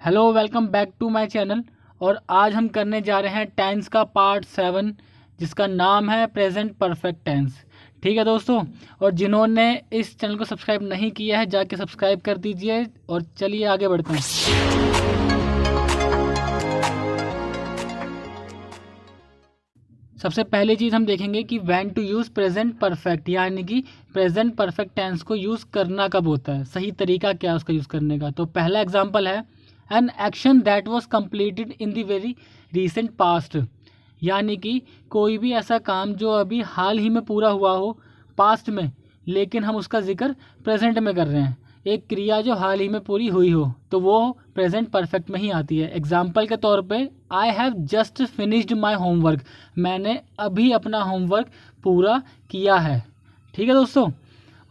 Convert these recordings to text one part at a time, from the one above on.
Hello, welcome back to my channel. और आज हम करने जा रहे हैं टेंस का पार्ट 7 जिसका नाम है प्रेजेंट परफेक्ट टेंस। ठीक है दोस्तों, और जिन्होंने इस चैनल को सब्सक्राइब नहीं किया है जाके सब्सक्राइब कर दीजिए। और चलिए आगे बढ़ते हैं। सबसे पहली चीज़ हम देखेंगे कि when to use present perfect, यानी कि प्रेजेंट परफेक्ट टेंस को यूज़ करना कब होता है, सही तरीका क्या है उसका यूज़ करने का। तो पहला एग्जांपल है N action that was completed in the very recent past, यानी कि कोई भी ऐसा काम जो अभी हाल ही में पूरा हुआ हो पास्ट में, लेकिन हम उसका जिक्र प्रेजेंट में कर रहे हैं। एक क्रिया जो हाल ही में पूरी हुई हो तो वो प्रेजेंट परफेक्ट में ही आती है। एग्जाम्पल के तौर पे I have just finished my homework, मैंने अभी अपना होमवर्क पूरा किया है। ठीक है दोस्तों,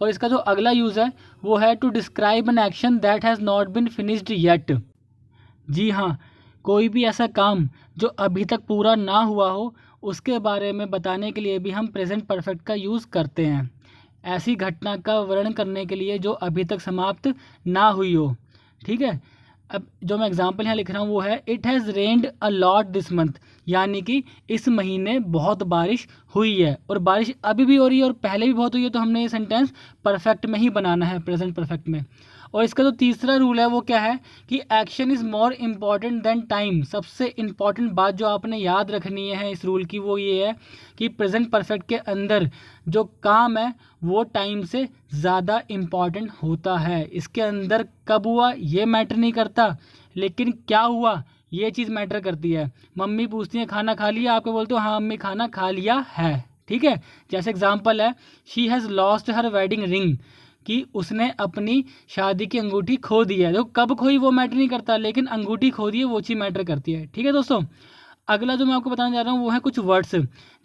और इसका जो अगला यूज़ है वो है to describe an action that has not been finished yet. जी हाँ, कोई भी ऐसा काम जो अभी तक पूरा ना हुआ हो उसके बारे में बताने के लिए भी हम प्रेजेंट परफेक्ट का यूज़ करते हैं। ऐसी घटना का वर्णन करने के लिए जो अभी तक समाप्त ना हुई हो। ठीक है, अब जो मैं एग्जांपल यहाँ लिख रहा हूँ वो है it has rained a lot this month, यानी कि इस महीने बहुत बारिश हुई है। और बारिश अभी भी हो रही है और पहले भी बहुत हुई है, तो हमने ये सेंटेंस परफेक्ट में ही बनाना है, प्रेजेंट परफेक्ट में। और इसका जो तीसरा रूल है वो क्या है कि action is more important than time. सबसे इम्पॉर्टेंट बात जो आपने याद रखनी है इस रूल की वो ये है कि प्रेजेंट परफेक्ट के अंदर जो काम है वो टाइम से ज़्यादा इम्पॉर्टेंट होता है। इसके अंदर कब हुआ ये मैटर नहीं करता, लेकिन क्या हुआ ये चीज़ मैटर करती है। मम्मी पूछती है खाना खा लिया, आपको बोलते हो हाँ मम्मी खाना खा लिया है। ठीक है, जैसे एग्जाम्पल है she has lost her wedding ring, कि उसने अपनी शादी की अंगूठी खो दी है। तो कब खोई वो मैटर नहीं करता, लेकिन अंगूठी खो दी है वो चीज़ मैटर करती है। ठीक है दोस्तों, अगला जो मैं आपको बताने जा रहा हूँ वो है कुछ वर्ड्स,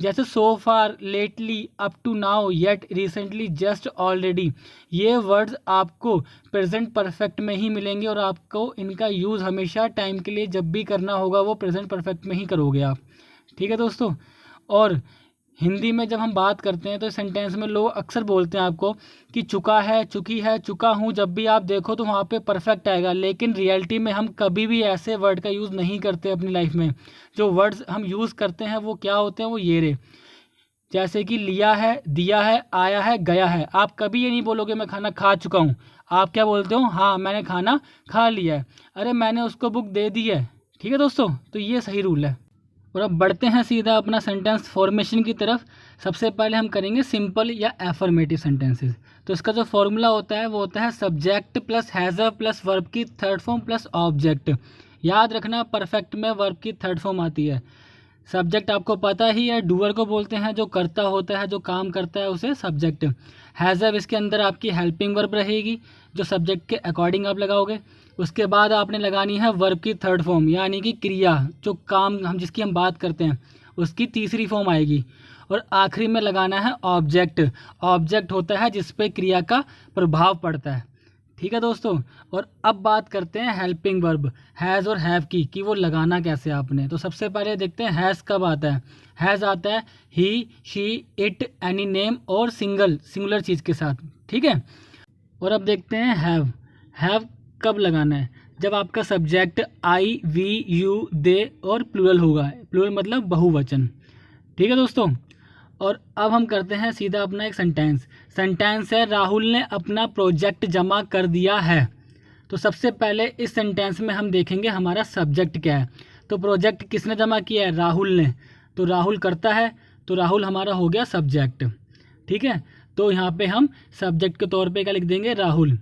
जैसे so far, lately, up to now, yet, recently, just, already. ये वर्ड्स आपको प्रेजेंट परफेक्ट में ही मिलेंगे और आपको इनका यूज़ हमेशा टाइम के लिए जब भी करना होगा वो प्रेजेंट परफेक्ट में ही करोगे आप। ठीक है दोस्तों, और हिंदी में जब हम बात करते हैं तो सेंटेंस में लोग अक्सर बोलते हैं आपको कि चुका है, चुकी है, चुका हूँ। जब भी आप देखो तो वहाँ पे परफेक्ट आएगा, लेकिन रियलिटी में हम कभी भी ऐसे वर्ड का यूज़ नहीं करते अपनी लाइफ में। जो वर्ड्स हम यूज़ करते हैं वो क्या होते हैं, वो ये रहे, जैसे कि लिया है, दिया है, आया है, गया है। आप कभी ये नहीं बोलोगे मैं खाना खा चुका हूँ, आप क्या बोलते हो, हाँ मैंने खाना खा लिया है, अरे मैंने उसको बुक दे दी है। ठीक है दोस्तों, तो ये सही रूल है। और अब बढ़ते हैं सीधा अपना सेंटेंस फॉर्मेशन की तरफ। सबसे पहले हम करेंगे सिंपल या एफर्मेटिव सेंटेंसेस। तो इसका जो फॉर्मूला होता है वो होता है subject plus has plus verb की थर्ड फॉर्म प्लस ऑब्जेक्ट। याद रखना परफेक्ट में वर्ब की थर्ड फॉर्म आती है। सब्जेक्ट आपको पता ही है, डूअर को बोलते हैं, जो करता होता है, जो काम करता है उसे सब्जेक्ट। हैज़ इसके अंदर आपकी हेल्पिंग वर्ब रहेगी जो सब्जेक्ट के अकॉर्डिंग आप लगाओगे। उसके बाद आपने लगानी है वर्ब की थर्ड फॉर्म, यानी कि क्रिया, जो काम जिसकी हम बात करते हैं उसकी तीसरी फॉर्म आएगी। और आखिरी में लगाना है ऑब्जेक्ट। ऑब्जेक्ट होता है जिस पे क्रिया का प्रभाव पड़ता है। ठीक है दोस्तों, और अब बात करते हैं हेल्पिंग वर्ब हैज़ और हैव की कि वो लगाना कैसे आपने। तो सबसे पहले देखते हैं हैज़ कब आता है। हैज़ आता है ही, शी, इट, एनी नेम और सिंगुलर चीज़ के साथ। ठीक है, और अब देखते हैं हैव। हैव कब लगाना है, जब आपका सब्जेक्ट आई, वी, यू, दे और प्लूरल होगा। प्लूरल मतलब बहुवचन। ठीक है दोस्तों, और अब हम करते हैं सीधा अपना एक सेंटेंस है राहुल ने अपना प्रोजेक्ट जमा कर दिया है। तो सबसे पहले इस सेंटेंस में हम देखेंगे हमारा सब्जेक्ट क्या है। तो प्रोजेक्ट किसने जमा किया है, राहुल ने। तो राहुल करता है, तो राहुल हमारा हो गया सब्जेक्ट। ठीक है, तो यहाँ पे हम सब्जेक्ट के तौर पे क्या लिख देंगे, राहुल।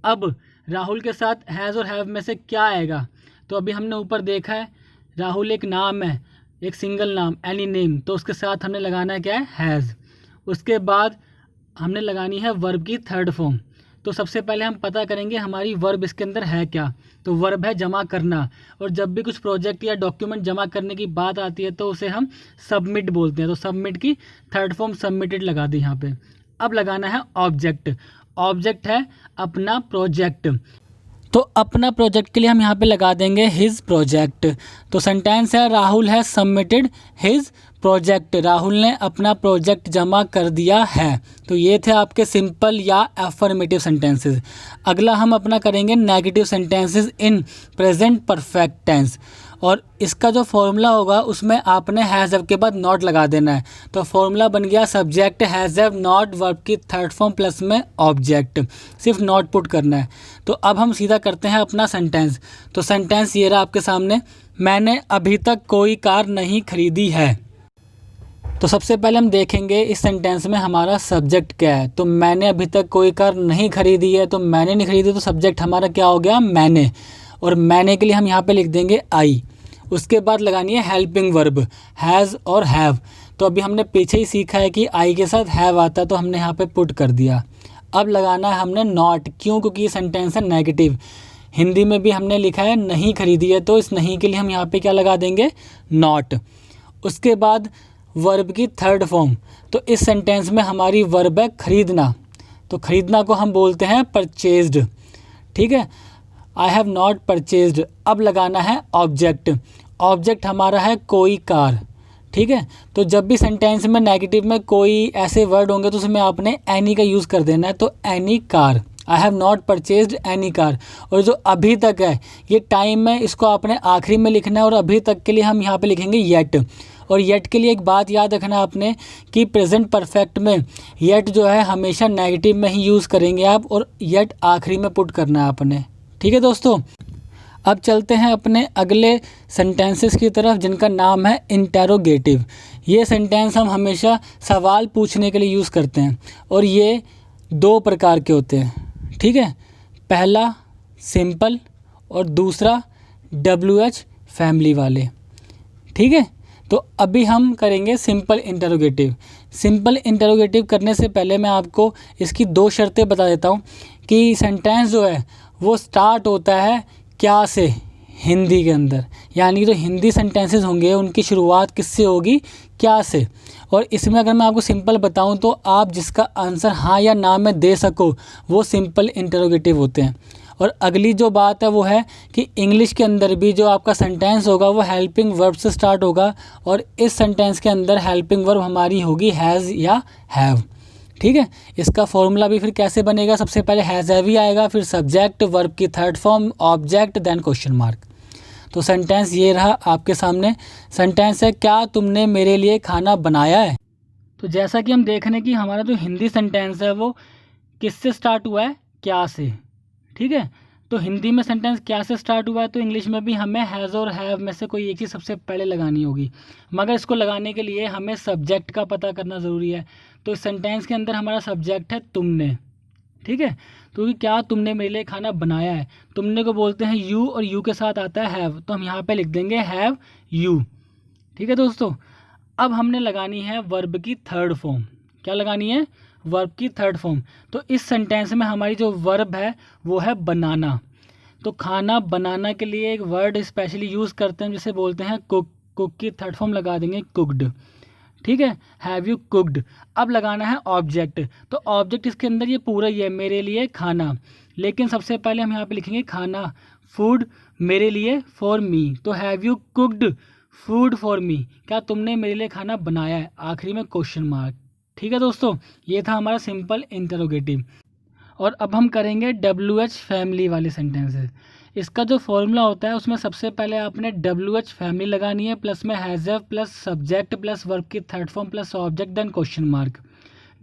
अब राहुल के साथ हैज़ और हैव में से क्या आएगा, तो अभी हमने ऊपर देखा है राहुल एक नाम है, एक सिंगल नाम, एनी नेम, तो उसके साथ हमने लगाना है क्या है, हैज़। उसके बाद हमने लगानी है वर्ब की थर्ड फॉर्म। तो सबसे पहले हम पता करेंगे हमारी वर्ब इसके अंदर है क्या। तो वर्ब है जमा करना, और जब भी कुछ प्रोजेक्ट या डॉक्यूमेंट जमा करने की बात आती है तो उसे हम सबमिट बोलते हैं। तो सबमिट की थर्ड फॉर्म सबमिटेड लगा दी यहाँ पे। अब लगाना है ऑब्जेक्ट। ऑब्जेक्ट है अपना प्रोजेक्ट, तो अपना प्रोजेक्ट के लिए हम यहाँ पे लगा देंगे हिज प्रोजेक्ट। तो सेंटेंस है Rahul has submitted his project, Rahul ने अपना प्रोजेक्ट जमा कर दिया है। तो ये थे आपके सिंपल या एफर्मेटिव सेंटेंसेस। अगला हम अपना करेंगे negative sentences in present perfect tense, और इसका जो फॉर्मूला होगा उसमें आपने हैज़ हैव के बाद नॉट लगा देना है। तो फॉर्मूला बन गया subject has have not verb की थर्ड फॉर्म प्लस में ऑब्जेक्ट, सिर्फ नॉट पुट करना है। तो अब हम सीधा करते हैं अपना सेंटेंस। तो सेंटेंस ये रहा आपके सामने, मैंने अभी तक कोई कार नहीं खरीदी है। तो सबसे पहले हम देखेंगे इस सेंटेंस में हमारा सब्जेक्ट क्या है। तो मैंने अभी तक कोई कार नहीं खरीदी है, तो मैंने नहीं खरीदी, तो सब्जेक्ट हमारा क्या हो गया, मैंने। और मैंने के लिए हम यहाँ पे लिख देंगे आई। उसके बाद लगानी है हेल्पिंग वर्ब हैज़ और हैव। तो अभी हमने पीछे ही सीखा है कि आई के साथ हैव आता है, तो हमने यहाँ पे पुट कर दिया। अब लगाना है हमने नॉट, क्यों, क्योंकि ये सेंटेंस है नेगेटिव। हिंदी में भी हमने लिखा है नहीं खरीदी है, तो इस नहीं के लिए हम यहाँ पे क्या लगा देंगे, नॉट। उसके बाद वर्ब की थर्ड फॉर्म, तो इस सेंटेंस में हमारी वर्ब है खरीदना। तो खरीदना को हम बोलते हैं परचेज्ड, ठीक है, आई हैव नॉट परचेज्ड। अब लगाना है ऑब्जेक्ट। ऑब्जेक्ट हमारा है कोई कार, ठीक है। तो जब भी सेंटेंस में नेगेटिव में कोई ऐसे वर्ड होंगे तो उसमें आपने एनी का यूज़ कर देना है। तो any car, I have not purchased any car. और जो अभी तक है ये टाइम में, इसको आपने आखिरी में लिखना है, और अभी तक के लिए हम यहाँ पे लिखेंगे येट। और येट के लिए एक बात याद रखना आपने कि प्रेजेंट परफेक्ट में येट जो है हमेशा नेगेटिव में ही यूज़ करेंगे आप, और येट आखिरी में पुट करना है आपने, ठीक है दोस्तों। अब चलते हैं अपने अगले सेंटेंसेस की तरफ, जिनका नाम है इंटेरोगेटिव। ये सेंटेंस हम हमेशा सवाल पूछने के लिए यूज़ करते हैं, और ये दो प्रकार के होते हैं, ठीक है। पहला सिंपल और दूसरा WH फैमिली वाले, ठीक है। तो अभी हम करेंगे सिंपल इंटेरोगेटिव। सिंपल इंटेरोगेटिव करने से पहले मैं आपको इसकी दो शर्तें बता देता हूँ कि सेंटेंस जो है वो स्टार्ट होता है क्या से, हिंदी के अंदर, यानी जो हिंदी सेंटेंसेस होंगे उनकी शुरुआत किससे होगी, क्या से। और इसमें अगर मैं आपको सिंपल बताऊं तो आप जिसका आंसर हाँ या ना में दे सको वो सिंपल इंटेरोगेटिव होते हैं। और अगली जो बात है वो है कि इंग्लिश के अंदर भी जो आपका सेंटेंस होगा वो हेल्पिंग वर्ब से स्टार्ट होगा, और इस सेंटेंस के अंदर हेल्पिंग वर्ब हमारी होगी हैज़ या हैव, ठीक है। इसका फॉर्मूला भी फिर कैसे बनेगा, सबसे पहले हैज़ हैव ही आएगा, फिर सब्जेक्ट, वर्ब की third form, object, then question mark. तो सेंटेंस ये रहा आपके सामने। सेंटेंस है क्या तुमने मेरे लिए खाना बनाया है। तो जैसा कि हम देख रहे हैं कि हमारा जो हिंदी सेंटेंस है वो किससे स्टार्ट हुआ है, क्या से, ठीक है। तो हिंदी में सेंटेंस क्या से स्टार्ट हुआ है, तो इंग्लिश में भी हमें हैज़ और हैव में से कोई एक चीज़ सबसे पहले लगानी होगी, मगर इसको लगाने के लिए हमें सब्जेक्ट का पता करना ज़रूरी है। तो इस सेंटेंस के अंदर हमारा सब्जेक्ट है तुमने, ठीक है। तो क्या तुमने मेरे लिए खाना बनाया है, तुमने को बोलते हैं यू, और यू के साथ आता है हैव, तो हम यहाँ पे लिख देंगे हैव यू, ठीक है दोस्तों। अब हमने लगानी है वर्ब की थर्ड फॉर्म। क्या लगानी है, वर्ब की थर्ड फॉर्म। तो इस सेंटेंस में हमारी जो वर्ब है वो है बनाना। तो खाना बनाना के लिए एक वर्ड स्पेशली यूज़ करते हैं जिसे बोलते हैं कुक। कुक की थर्ड फॉर्म लगा देंगे कुक्ड, ठीक है, हैव यू कुक्ड। अब लगाना है ऑब्जेक्ट। तो ऑब्जेक्ट इसके अंदर ये पूरा ही है, मेरे लिए खाना, लेकिन सबसे पहले हम यहाँ पे लिखेंगे खाना, फूड मेरे लिए, फॉर मी। तो have you cooked food for me, क्या तुमने मेरे लिए खाना बनाया है, आखिरी में क्वेश्चन मार्क, ठीक है दोस्तों। ये था हमारा सिंपल इंटरोगेटिव। और अब हम करेंगे WH फैमिली वाले सेंटेंसेस। इसका जो फॉर्मूला होता है उसमें सबसे पहले आपने WH फैमिली लगानी है, प्लस में has have plus subject plus verb की third form plus object then question mark.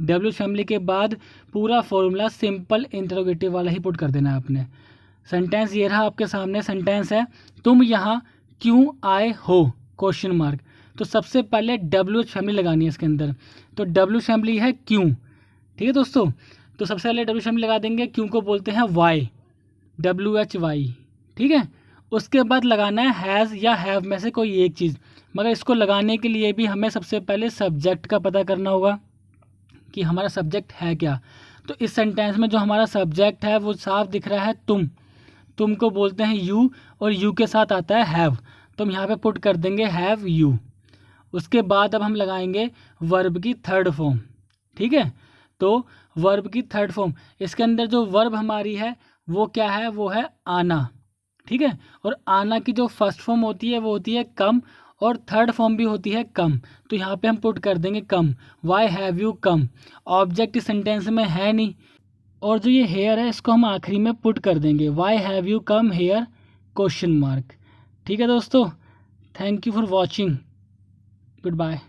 WH family के बाद पूरा फॉर्मूला सिंपल इंटरोगेटिव वाला ही पुट कर देना है आपने। सेंटेंस ये रहा आपके सामने। सेंटेंस है तुम यहाँ क्यों आए हो, क्वेश्चन मार्क। तो सबसे पहले WH फैमिली लगानी है इसके अंदर। तो WH फैमिली है क्यों, ठीक है दोस्तों। तो सबसे पहले WH फैमिली लगा देंगे, क्यों को बोलते हैं वाई, WHY, ठीक है। उसके बाद लगाना है हैज़ या हैव में से कोई एक चीज़, मगर इसको लगाने के लिए भी हमें सबसे पहले सब्जेक्ट का पता करना होगा कि हमारा सब्जेक्ट है क्या। तो इस सेंटेंस में जो हमारा सब्जेक्ट है वो साफ दिख रहा है तुम को बोलते हैं यू, और यू के साथ आता है हैव, तो हम यहाँ पे पुट कर देंगे हैव यू। उसके बाद अब हम लगाएंगे वर्ब की थर्ड फॉर्म, ठीक है। तो वर्ब की थर्ड फॉर्म, इसके अंदर जो वर्ब हमारी है वो क्या है, वो है आना, ठीक है। और आना की जो फर्स्ट फॉर्म होती है वो होती है कम, और थर्ड फॉर्म भी होती है कम, तो यहाँ पे हम पुट कर देंगे come, why have you come. Object इस सेंटेंस में है नहीं, और जो ये हेयर है इसको हम आखिरी में पुट कर देंगे, why have you come here question mark. ठीक है दोस्तों, thank you for watching, good bye.